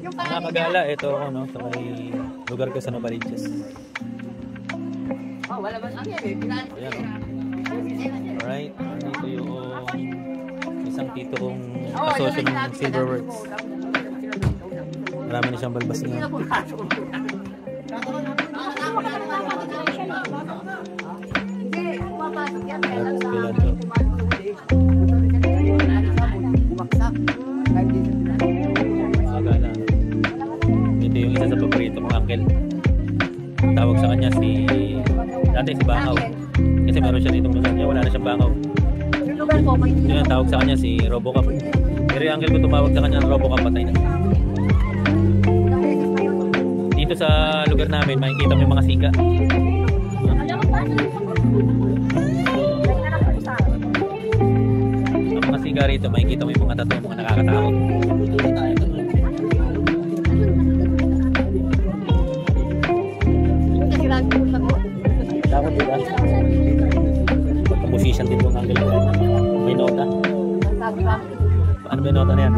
Mga kagala, ito ako no, sa may lugar ko sa Novaliches. Ayan o. Alright, dito yung isang tito kong asosyo ng Silverworks. Marami na siyang balbas niya. Ito yung isa sa paborito kong uncle. Tawag sa kanya dati si Bangaw. Kasi meron siya ditong lugar niya, wala na siyang Bangaw. Yun ang tawag sa kanya si Robocop. Pero yung uncle ko tumawag sa kanya ng Robocop, patay na. Dito sa lugar namin makikita mo yung mga sika. Ang mga sika rito makikita mo yung mga tattoo, mga nakakatakot. Takot diba? Musician din yung uncle ko. May nota. Ano may nota na yan?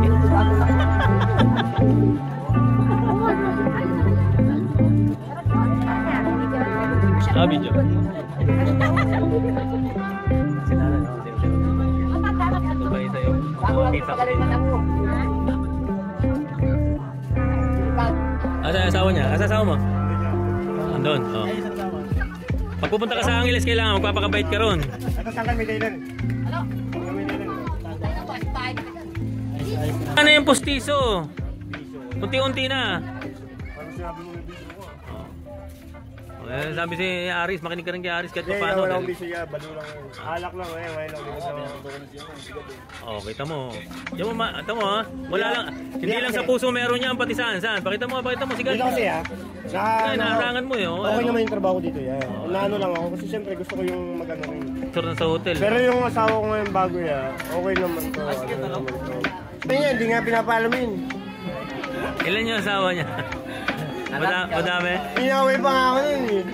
Video. Sinana, no? Ito ba isa yung kita ko dito? Asa asawa niya? Asa asawa mo? Andun, oh. Pag pupunta ka sa Angeles, kailangan magpapakabait ka ron. Ano yung postiso? Unti-unti na. Sabi si Aris, makinig ka rin kay Aris kahit pa paano. Wala akong bisyo yan, balo lang. Alak lang eh, wala lang. Oh, kita mo. Diyan mo, ito mo ha. Wala lang, hindi lang sa puso meron yan, pati saan. Pakita mo, sige. Dito kasi ha. Naarangan mo yun. Okay naman yung trabaho dito yan. Naano lang ako kasi siyempre gusto ko yung magano rin. Tour na sa hotel. Pero yung asawa ko ngayon bago yan, okay naman to. Kaya hindi nga pinapalamin. Ilan yung asawa niya? Madami? Inaway pa nga ako nun eh.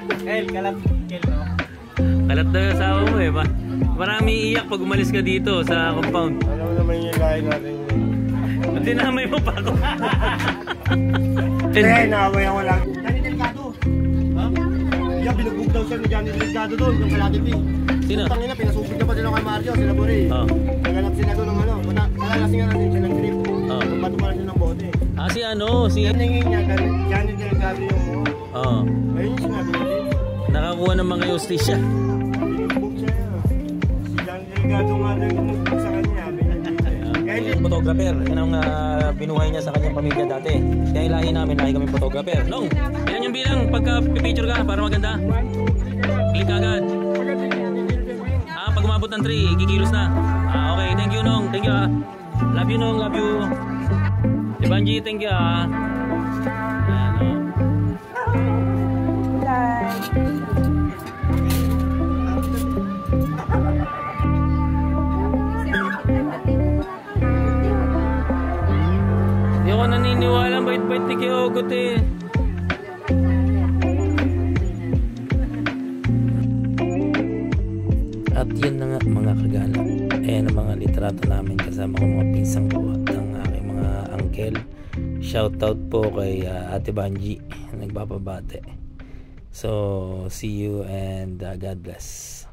Kalat daw yung asawa mo eh. Marami iiyak pag umalis ka dito sa compound. Alam mo naman yung lahi natin yun. Ba't dinamay mo pa ako? Hindi, naaway ako lang. Johnny Delgado. Ha? Iya, binugbog daw siya ni Johnny Delgado doon, yung Kalatipi. Sino? Tangina, pinasubig na pa sila kay Mario, sila Buri. Naganap sila doon ng ano. Kalalasingan natin siya ng trip. Bato pa lang siya ng bote. Si Ningin niya, Johnny Delgado yung mukha. Oo. Ayun yung sinabi niya. Nakakuha ng mga justisya. Binugbog siya. Si Johnny Delgado nga din binugbog sa kanya. Yung photographer, yan ang binuhay niya sa kanyang pamilya dati. Kaya ilahi namin, lahi kami photographer. Nong, yan yung bilang pagka pipicture ka para maganda. Click agad. Pag umabot ng 3, kikilos na. Okay, thank you Nong, thank you ha. Love you Nong, love you. Banji, thank you ha. Hindi ako naniniwala, bait-bait ni Kyogot eh. At yun na nga mga kagala. Ayan ang mga litrato namin kasama ko mga pinsang buhat ng aking mga uncle. Shoutout po kay Ate Banji, nagpapabate. So see you and God bless.